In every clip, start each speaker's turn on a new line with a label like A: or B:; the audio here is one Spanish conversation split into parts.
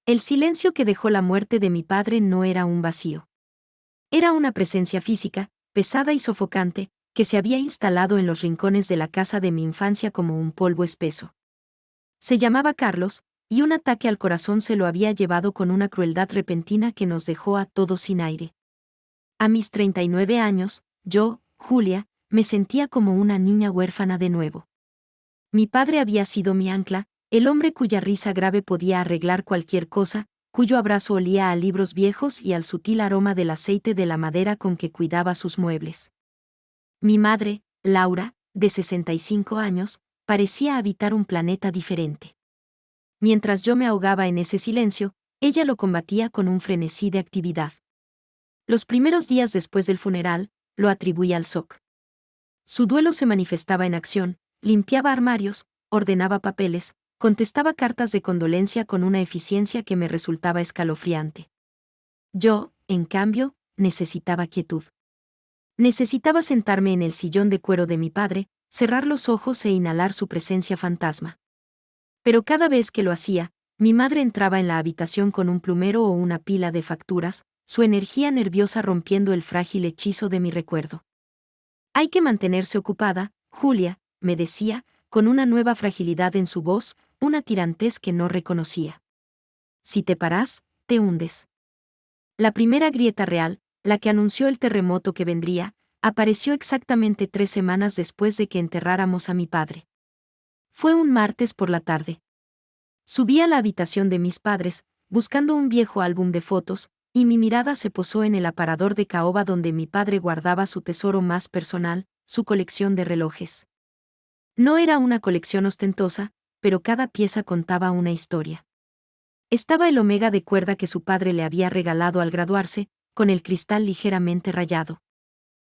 A: El silencio que dejó la muerte de mi padre no era un vacío. Era una presencia física, pesada y sofocante, que se había instalado en los rincones de la casa de mi infancia como un polvo espeso. Se llamaba Carlos, y un ataque al corazón se lo había llevado con una crueldad repentina que nos dejó a todos sin aire. A mis 39 años, yo, Julia, me sentía como una niña huérfana de nuevo. Mi padre había sido mi ancla, el hombre cuya risa grave podía arreglar cualquier cosa, cuyo abrazo olía a libros viejos y al sutil aroma del aceite de la madera con que cuidaba sus muebles. Mi madre, Laura, de 65 años, parecía habitar un planeta diferente. Mientras yo me ahogaba en ese silencio, ella lo combatía con un frenesí de actividad. Los primeros días después del funeral, lo atribuía al shock. Su duelo se manifestaba en acción, limpiaba armarios, ordenaba papeles, contestaba cartas de condolencia con una eficiencia que me resultaba escalofriante. Yo, en cambio, necesitaba quietud. Necesitaba sentarme en el sillón de cuero de mi padre, cerrar los ojos e inhalar su presencia fantasma. Pero cada vez que lo hacía, mi madre entraba en la habitación con un plumero o una pila de facturas, su energía nerviosa rompiendo el frágil hechizo de mi recuerdo. Hay que mantenerse ocupada, Julia, me decía, con una nueva fragilidad en su voz, una tirantez que no reconocía. Si te paras, te hundes. La primera grieta real, la que anunció el terremoto que vendría, apareció exactamente 3 semanas después de que enterráramos a mi padre. Fue un martes por la tarde. Subí a la habitación de mis padres, buscando un viejo álbum de fotos, y mi mirada se posó en el aparador de caoba donde mi padre guardaba su tesoro más personal, su colección de relojes. No era una colección ostentosa, pero cada pieza contaba una historia. Estaba el omega de cuerda que su padre le había regalado al graduarse, con el cristal ligeramente rayado.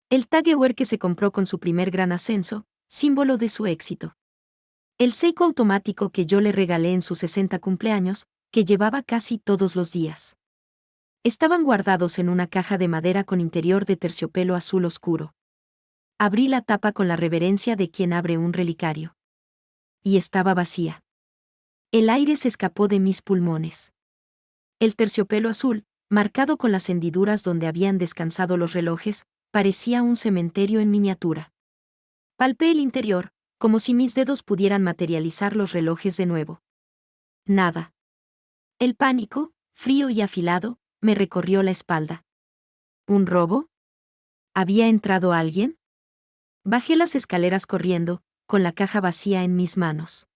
A: El Tag Heuer que se compró con su primer gran ascenso, símbolo de su éxito. El Seiko automático que yo le regalé en sus 60 cumpleaños, que llevaba casi todos los días. Estaban guardados en una caja de madera con interior de terciopelo azul oscuro. Abrí la tapa con la reverencia de quien abre un relicario. Y estaba vacía. El aire se escapó de mis pulmones. El terciopelo azul, marcado con las hendiduras donde habían descansado los relojes, parecía un cementerio en miniatura. Palpé el interior, como si mis dedos pudieran materializar los relojes de nuevo. Nada. El pánico, frío y afilado, me recorrió la espalda. ¿Un robo? ¿Había entrado alguien? Bajé las escaleras corriendo, con la caja vacía en mis manos.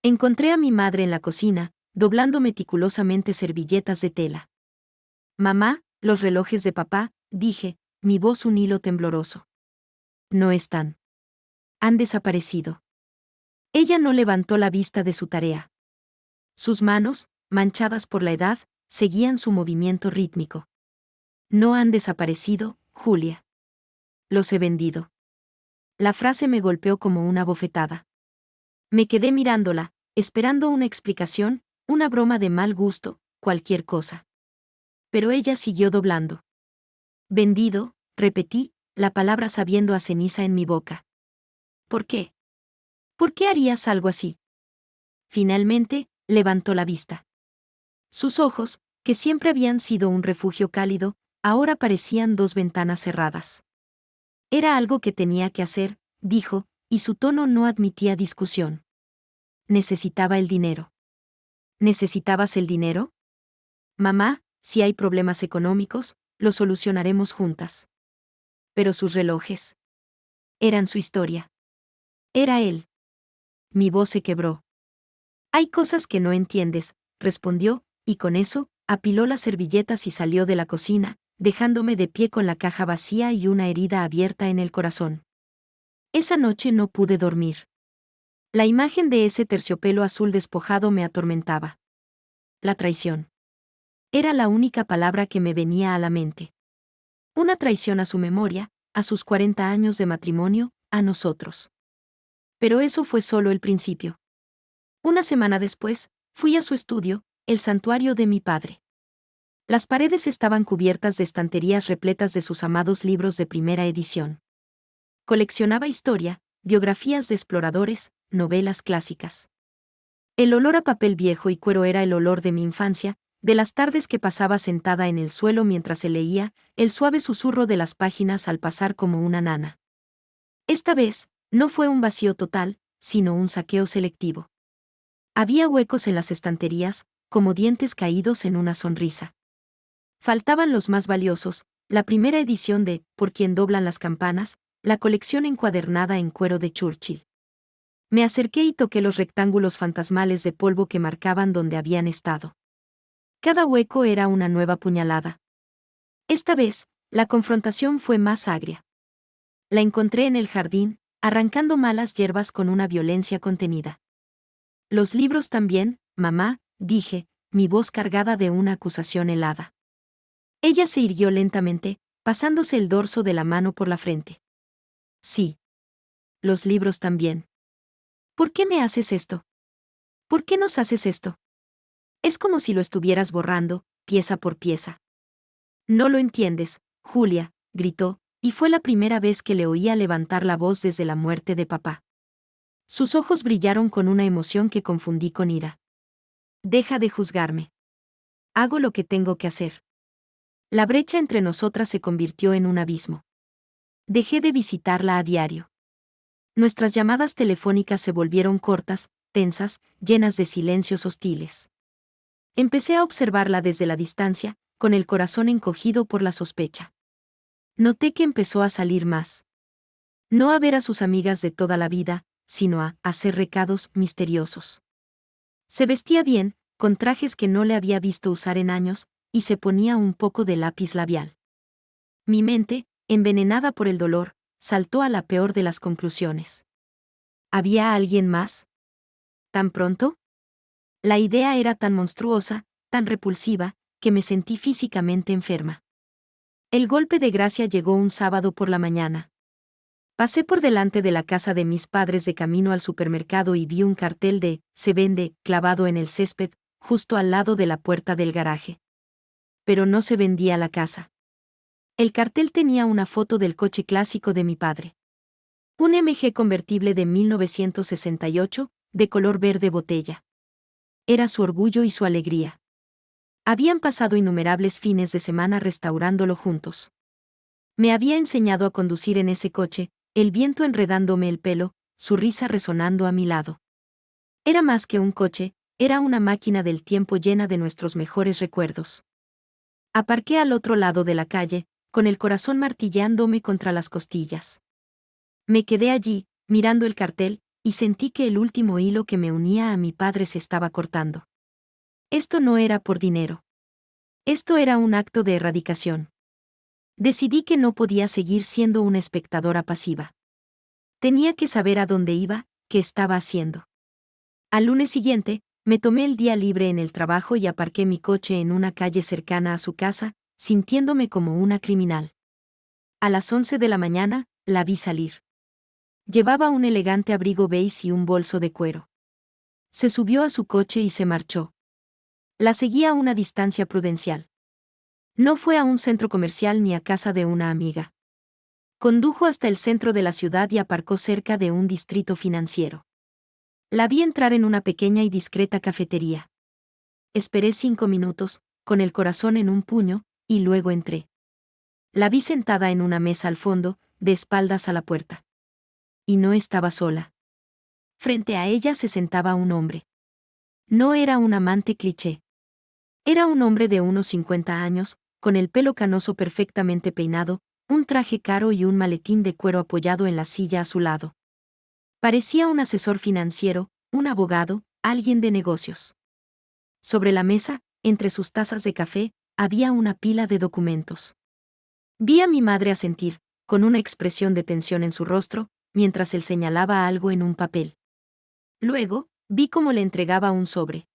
A: Encontré a mi madre en la cocina, doblando meticulosamente servilletas de tela. Mamá, los relojes de papá, dije, mi voz un hilo tembloroso. No están. Han desaparecido. Ella no levantó la vista de su tarea. Sus manos, manchadas por la edad, seguían su movimiento rítmico. No han desaparecido, Julia. Los he vendido. La frase me golpeó como una bofetada. Me quedé mirándola, esperando una explicación, una broma de mal gusto, cualquier cosa. Pero ella siguió doblando. Vendido, repetí, la palabra sabiendo a ceniza en mi boca. ¿Por qué? ¿Por qué harías algo así? Finalmente, levantó la vista. Sus ojos, que siempre habían sido un refugio cálido, ahora parecían 2 ventanas cerradas. Era algo que tenía que hacer, dijo, y su tono no admitía discusión. Necesitaba el dinero. ¿Necesitabas el dinero? Mamá, si hay problemas económicos, los solucionaremos juntas. Pero sus relojes. Eran su historia. Era él. Mi voz se quebró. Hay cosas que no entiendes, respondió, y con eso, apiló las servilletas y salió de la cocina, dejándome de pie con la caja vacía y una herida abierta en el corazón. Esa noche no pude dormir. La imagen de ese terciopelo azul despojado me atormentaba. La traición. Era la única palabra que me venía a la mente. Una traición a su memoria, a sus 40 años de matrimonio, a nosotros. Pero eso fue solo el principio. Una semana después, fui a su estudio, el santuario de mi padre. Las paredes estaban cubiertas de estanterías repletas de sus amados libros de primera edición. Coleccionaba historia, biografías de exploradores, novelas clásicas. El olor a papel viejo y cuero era el olor de mi infancia, de las tardes que pasaba sentada en el suelo mientras se leía, el suave susurro de las páginas al pasar como una nana. Esta vez, no fue un vacío total, sino un saqueo selectivo. Había huecos en las estanterías, como dientes caídos en una sonrisa. Faltaban los más valiosos, la primera edición de Por quien doblan las campanas, la colección encuadernada en cuero de Churchill. Me acerqué y toqué los rectángulos fantasmales de polvo que marcaban donde habían estado. Cada hueco era una nueva puñalada. Esta vez, la confrontación fue más agria. La encontré en el jardín, arrancando malas hierbas con una violencia contenida. Los libros también, mamá, dije, mi voz cargada de una acusación helada. Ella se irguió lentamente, pasándose el dorso de la mano por la frente. Sí. Los libros también. ¿Por qué me haces esto? ¿Por qué nos haces esto? Es como si lo estuvieras borrando, pieza por pieza. No lo entiendes, Julia, gritó, y fue la primera vez que le oía levantar la voz desde la muerte de papá. Sus ojos brillaron con una emoción que confundí con ira. Deja de juzgarme. Hago lo que tengo que hacer. La brecha entre nosotras se convirtió en un abismo. Dejé de visitarla a diario. Nuestras llamadas telefónicas se volvieron cortas, tensas, llenas de silencios hostiles. Empecé a observarla desde la distancia, con el corazón encogido por la sospecha. Noté que empezó a salir más. No a ver a sus amigas de toda la vida, sino a hacer recados misteriosos. Se vestía bien, con trajes que no le había visto usar en años, y se ponía un poco de lápiz labial. Mi mente, envenenada por el dolor, saltó a la peor de las conclusiones. ¿Había alguien más? ¿Tan pronto? La idea era tan monstruosa, tan repulsiva, que me sentí físicamente enferma. El golpe de gracia llegó un sábado por la mañana. Pasé por delante de la casa de mis padres de camino al supermercado y vi un cartel de "Se vende" clavado en el césped, justo al lado de la puerta del garaje. Pero no se vendía la casa. El cartel tenía una foto del coche clásico de mi padre. Un MG convertible de 1968, de color verde botella. Era su orgullo y su alegría. Habían pasado innumerables fines de semana restaurándolo juntos. Me había enseñado a conducir en ese coche, el viento enredándome el pelo, su risa resonando a mi lado. Era más que un coche, era una máquina del tiempo llena de nuestros mejores recuerdos. Aparqué al otro lado de la calle, con el corazón martillándome contra las costillas. Me quedé allí, mirando el cartel, y sentí que el último hilo que me unía a mi padre se estaba cortando. Esto no era por dinero. Esto era un acto de erradicación. Decidí que no podía seguir siendo una espectadora pasiva. Tenía que saber a dónde iba, qué estaba haciendo. Al lunes siguiente, me tomé el día libre en el trabajo y aparqué mi coche en una calle cercana a su casa, sintiéndome como una criminal. A las 11 de la mañana, la vi salir. Llevaba un elegante abrigo beige y un bolso de cuero. Se subió a su coche y se marchó. La seguí a una distancia prudencial. No fue a un centro comercial ni a casa de una amiga. Condujo hasta el centro de la ciudad y aparcó cerca de un distrito financiero. La vi entrar en una pequeña y discreta cafetería. Esperé 5 minutos, con el corazón en un puño, y luego entré. La vi sentada en una mesa al fondo, de espaldas a la puerta. Y no estaba sola. Frente a ella se sentaba un hombre. No era un amante cliché. Era un hombre de unos 50 años, con el pelo canoso perfectamente peinado, un traje caro y un maletín de cuero apoyado en la silla a su lado. Parecía un asesor financiero, un abogado, alguien de negocios. Sobre la mesa, entre sus tazas de café, había una pila de documentos. Vi a mi madre asentir, con una expresión de tensión en su rostro, mientras él señalaba algo en un papel. Luego, vi cómo le entregaba un sobre.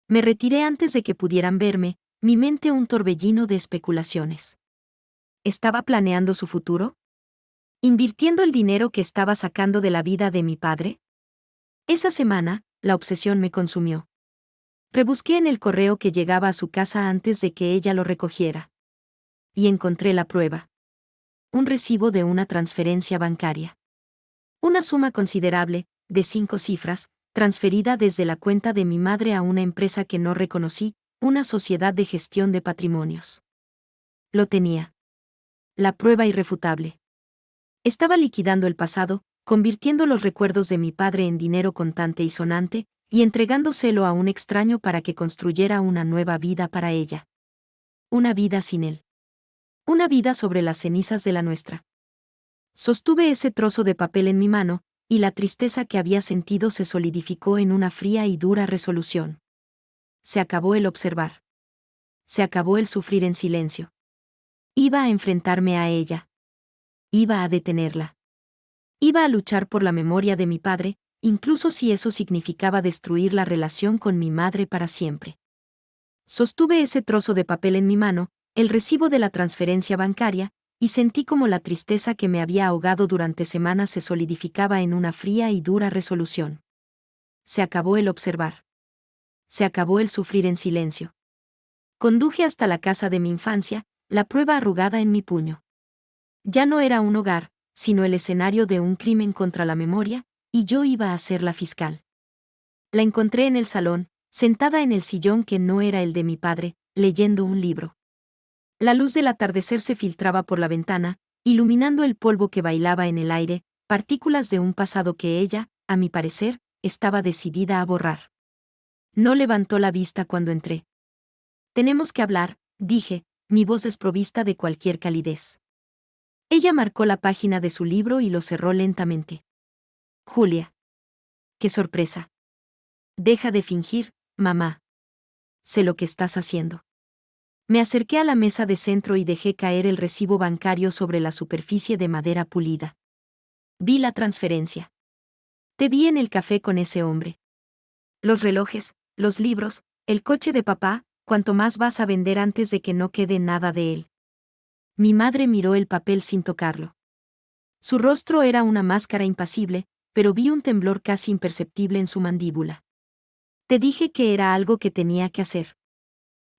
A: Me retiré antes de que pudieran verme, mi mente un torbellino de especulaciones. ¿Estaba planeando su futuro? ¿Invirtiendo el dinero que estaba sacando de la vida de mi padre? Esa semana, la obsesión me consumió. Rebusqué en el correo que llegaba a su casa antes de que ella lo recogiera. Y encontré la prueba. Un recibo de una transferencia bancaria. Una suma considerable, de 5 cifras, transferida desde la cuenta de mi madre a una empresa que no reconocí, una sociedad de gestión de patrimonios. Lo tenía. La prueba irrefutable. Estaba liquidando el pasado, convirtiendo los recuerdos de mi padre en dinero contante y sonante, y entregándoselo a un extraño para que construyera una nueva vida para ella. Una vida sin él. Una vida sobre las cenizas de la nuestra. Sostuve ese trozo de papel en mi mano, y la tristeza que había sentido se solidificó en una fría y dura resolución. Se acabó el observar. Se acabó el sufrir en silencio. Iba a enfrentarme a ella. Iba a detenerla. Iba a luchar por la memoria de mi padre, incluso si eso significaba destruir la relación con mi madre para siempre. Sostuve ese trozo de papel en mi mano, el recibo de la transferencia bancaria, y sentí como la tristeza que me había ahogado durante semanas se solidificaba en una fría y dura resolución. Se acabó el observar. Se acabó el sufrir en silencio. Conduje hasta la casa de mi infancia, la prueba arrugada en mi puño. Ya no era un hogar, sino el escenario de un crimen contra la memoria, y yo iba a ser la fiscal. La encontré en el salón, sentada en el sillón que no era el de mi padre, leyendo un libro. La luz del atardecer se filtraba por la ventana, iluminando el polvo que bailaba en el aire, partículas de un pasado que ella, a mi parecer, estaba decidida a borrar. No levantó la vista cuando entré. «Tenemos que hablar», dije, mi voz desprovista de cualquier calidez. Ella marcó la página de su libro y lo cerró lentamente. «Julia. ¡Qué sorpresa! Deja de fingir, mamá. Sé lo que estás haciendo». Me acerqué a la mesa de centro y dejé caer el recibo bancario sobre la superficie de madera pulida. Vi la transferencia. Te vi en el café con ese hombre. Los relojes, los libros, el coche de papá, ¿cuánto más vas a vender antes de que no quede nada de él? Mi madre miró el papel sin tocarlo. Su rostro era una máscara impasible, pero vi un temblor casi imperceptible en su mandíbula. Te dije que era algo que tenía que hacer.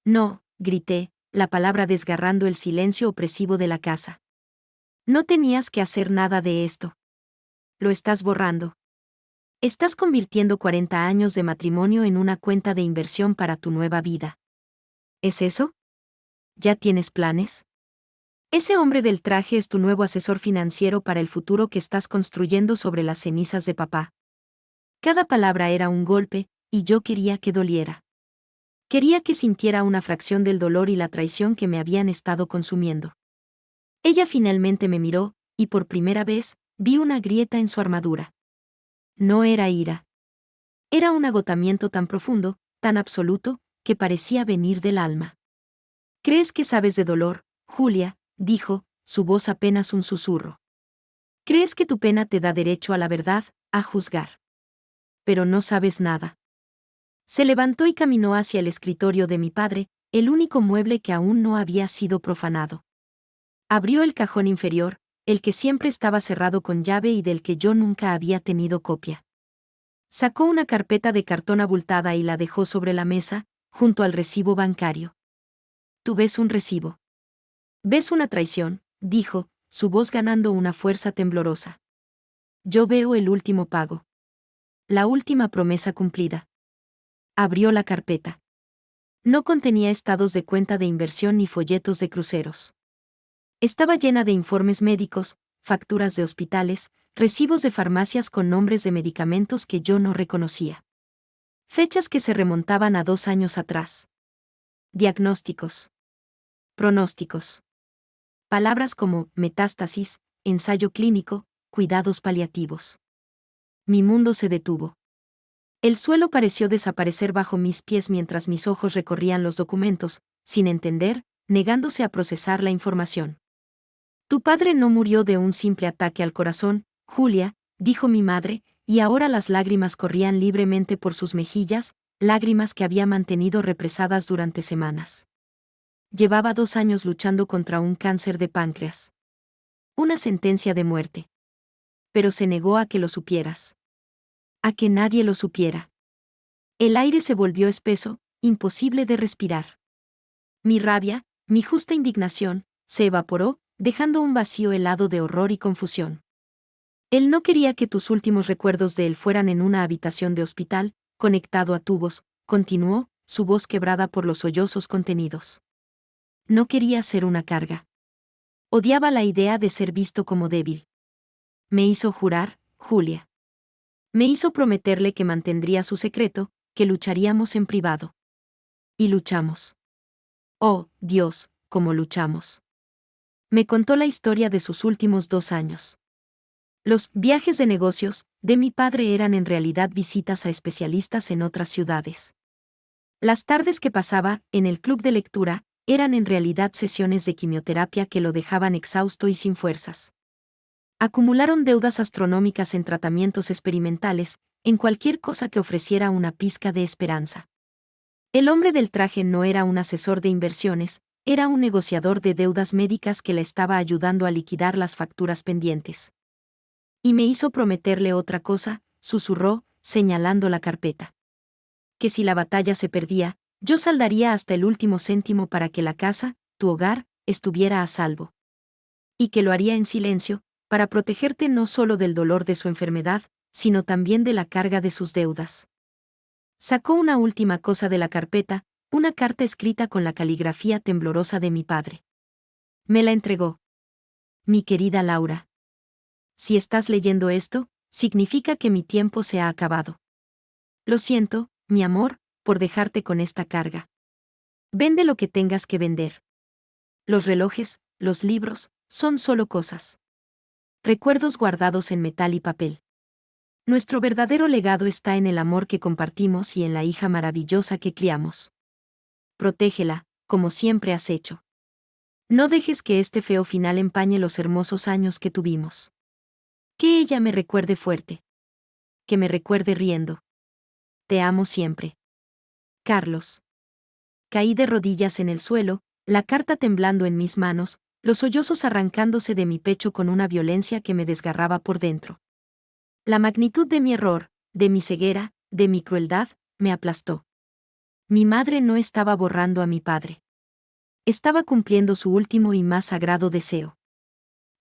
A: No, grité, la palabra desgarrando el silencio opresivo de la casa. No tenías que hacer nada de esto. Lo estás borrando. Estás convirtiendo 40 años de matrimonio en una cuenta de inversión para tu nueva vida. ¿Es eso? ¿Ya tienes planes? Ese hombre del traje es tu nuevo asesor financiero para el futuro que estás construyendo sobre las cenizas de papá. Cada palabra era un golpe, y yo quería que doliera. Quería que sintiera una fracción del dolor y la traición que me habían estado consumiendo. Ella finalmente me miró, y por primera vez, vi una grieta en su armadura. No era ira. Era un agotamiento tan profundo, tan absoluto, que parecía venir del alma. «¿Crees que sabes de dolor, Julia?», dijo, su voz apenas un susurro. «¿Crees que tu pena te da derecho a la verdad, a juzgar? Pero no sabes nada». Se levantó y caminó hacia el escritorio de mi padre, el único mueble que aún no había sido profanado. Abrió el cajón inferior, el que siempre estaba cerrado con llave y del que yo nunca había tenido copia. Sacó una carpeta de cartón abultada y la dejó sobre la mesa, junto al recibo bancario. «Tú ves un recibo. Ves una traición», dijo, su voz ganando una fuerza temblorosa. «Yo veo el último pago. La última promesa cumplida». Abrió la carpeta. No contenía estados de cuenta de inversión ni folletos de cruceros. Estaba llena de informes médicos, facturas de hospitales, recibos de farmacias con nombres de medicamentos que yo no reconocía. Fechas que se remontaban a 2 años atrás. Diagnósticos. Pronósticos. Palabras como metástasis, ensayo clínico, cuidados paliativos. Mi mundo se detuvo. El suelo pareció desaparecer bajo mis pies mientras mis ojos recorrían los documentos, sin entender, negándose a procesar la información. «Tu padre no murió de un simple ataque al corazón, Julia», dijo mi madre, y ahora las lágrimas corrían libremente por sus mejillas, lágrimas que había mantenido represadas durante semanas. Llevaba 2 años luchando contra un cáncer de páncreas. Una sentencia de muerte. Pero se negó a que lo supieras. A que nadie lo supiera. El aire se volvió espeso, imposible de respirar. Mi rabia, mi justa indignación, se evaporó, dejando un vacío helado de horror y confusión. Él no quería que tus últimos recuerdos de él fueran en una habitación de hospital, conectado a tubos, continuó, su voz quebrada por los sollozos contenidos. No quería ser una carga. Odiaba la idea de ser visto como débil. Me hizo jurar, Julia. Me hizo prometerle que mantendría su secreto, que lucharíamos en privado. Y luchamos. Oh, Dios, cómo luchamos. Me contó la historia de sus últimos 2 años. Los viajes de negocios de mi padre eran en realidad visitas a especialistas en otras ciudades. Las tardes que pasaba en el club de lectura eran en realidad sesiones de quimioterapia que lo dejaban exhausto y sin fuerzas. Acumularon deudas astronómicas en tratamientos experimentales, en cualquier cosa que ofreciera una pizca de esperanza. El hombre del traje no era un asesor de inversiones, era un negociador de deudas médicas que le estaba ayudando a liquidar las facturas pendientes. Y me hizo prometerle otra cosa, susurró, señalando la carpeta. Que si la batalla se perdía, yo saldaría hasta el último céntimo para que la casa, tu hogar, estuviera a salvo. Y que lo haría en silencio, para protegerte no solo del dolor de su enfermedad, sino también de la carga de sus deudas. Sacó una última cosa de la carpeta, una carta escrita con la caligrafía temblorosa de mi padre. Me la entregó. Mi querida Laura. Si estás leyendo esto, significa que mi tiempo se ha acabado. Lo siento, mi amor, por dejarte con esta carga. Vende lo que tengas que vender. Los relojes, los libros, son solo cosas. Recuerdos guardados en metal y papel. Nuestro verdadero legado está en el amor que compartimos y en la hija maravillosa que criamos. Protégela, como siempre has hecho. No dejes que este feo final empañe los hermosos años que tuvimos. Que ella me recuerde fuerte. Que me recuerde riendo. Te amo siempre. Carlos. Caí de rodillas en el suelo, la carta temblando en mis manos, los sollozos arrancándose de mi pecho con una violencia que me desgarraba por dentro. La magnitud de mi error, de mi ceguera, de mi crueldad, me aplastó. Mi madre no estaba borrando a mi padre. Estaba cumpliendo su último y más sagrado deseo.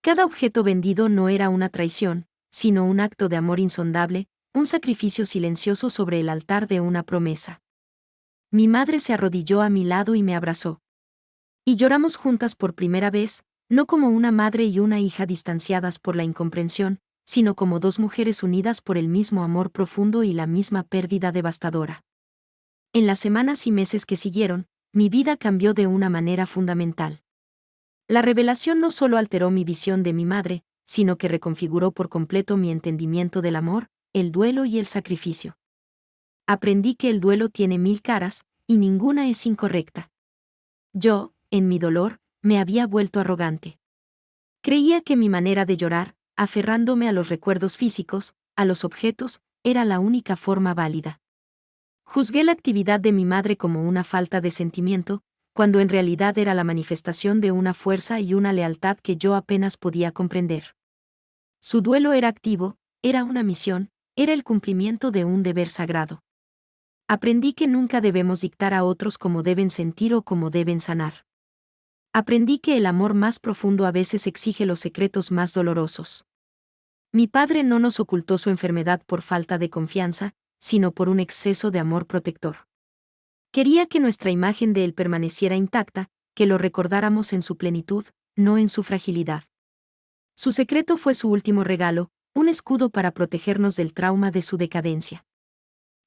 A: Cada objeto vendido no era una traición, sino un acto de amor insondable, un sacrificio silencioso sobre el altar de una promesa. Mi madre se arrodilló a mi lado y me abrazó. Y lloramos juntas por primera vez, no como una madre y una hija distanciadas por la incomprensión, sino como 2 mujeres unidas por el mismo amor profundo y la misma pérdida devastadora. En las semanas y meses que siguieron, mi vida cambió de una manera fundamental. La revelación no solo alteró mi visión de mi madre, sino que reconfiguró por completo mi entendimiento del amor, el duelo y el sacrificio. Aprendí que el duelo tiene 1000 caras, y ninguna es incorrecta. Yo, en mi dolor, me había vuelto arrogante. Creía que mi manera de llorar, aferrándome a los recuerdos físicos, a los objetos, era la única forma válida. Juzgué la actividad de mi madre como una falta de sentimiento, cuando en realidad era la manifestación de una fuerza y una lealtad que yo apenas podía comprender. Su duelo era activo, era una misión, era el cumplimiento de un deber sagrado. Aprendí que nunca debemos dictar a otros cómo deben sentir o cómo deben sanar. Aprendí que el amor más profundo a veces exige los secretos más dolorosos. Mi padre no nos ocultó su enfermedad por falta de confianza, sino por un exceso de amor protector. Quería que nuestra imagen de él permaneciera intacta, que lo recordáramos en su plenitud, no en su fragilidad. Su secreto fue su último regalo, un escudo para protegernos del trauma de su decadencia.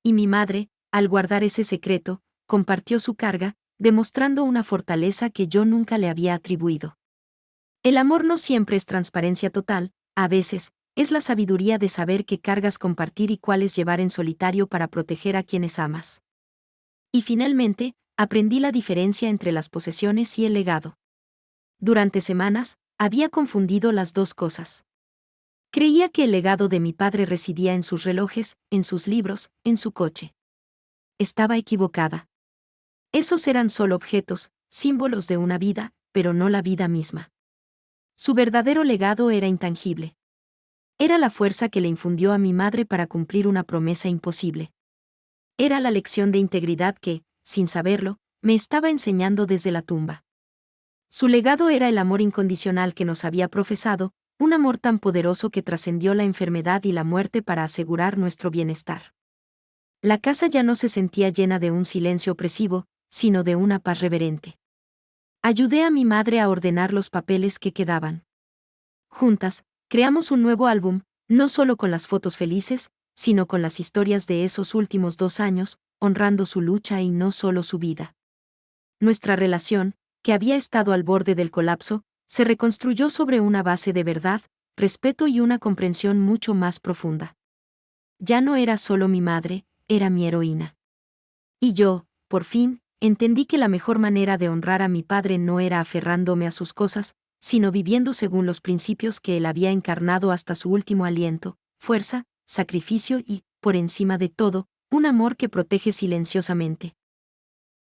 A: Y mi madre, al guardar ese secreto, compartió su carga, demostrando una fortaleza que yo nunca le había atribuido. El amor no siempre es transparencia total, a veces, es la sabiduría de saber qué cargas compartir y cuáles llevar en solitario para proteger a quienes amas. Y finalmente, aprendí la diferencia entre las posesiones y el legado. Durante semanas, había confundido las 2 cosas. Creía que el legado de mi padre residía en sus relojes, en sus libros, en su coche. Estaba equivocada. Esos eran solo objetos, símbolos de una vida, pero no la vida misma. Su verdadero legado era intangible. Era la fuerza que le infundió a mi madre para cumplir una promesa imposible. Era la lección de integridad que, sin saberlo, me estaba enseñando desde la tumba. Su legado era el amor incondicional que nos había profesado, Un amor tan poderoso que trascendió la enfermedad y la muerte para asegurar nuestro bienestar. La casa ya no se sentía llena de un silencio opresivo, sino de una paz reverente. Ayudé a mi madre a ordenar los papeles que quedaban. Juntas, creamos un nuevo álbum, no solo con las fotos felices, sino con las historias de esos últimos 2 años, honrando su lucha y no solo su vida. Nuestra relación, que había estado al borde del colapso, se reconstruyó sobre una base de verdad, respeto y una comprensión mucho más profunda. Ya no era solo mi madre, era mi heroína. Y yo, por fin, entendí que la mejor manera de honrar a mi padre no era aferrándome a sus cosas, sino viviendo según los principios que él había encarnado hasta su último aliento: fuerza, sacrificio y, por encima de todo, un amor que protege silenciosamente.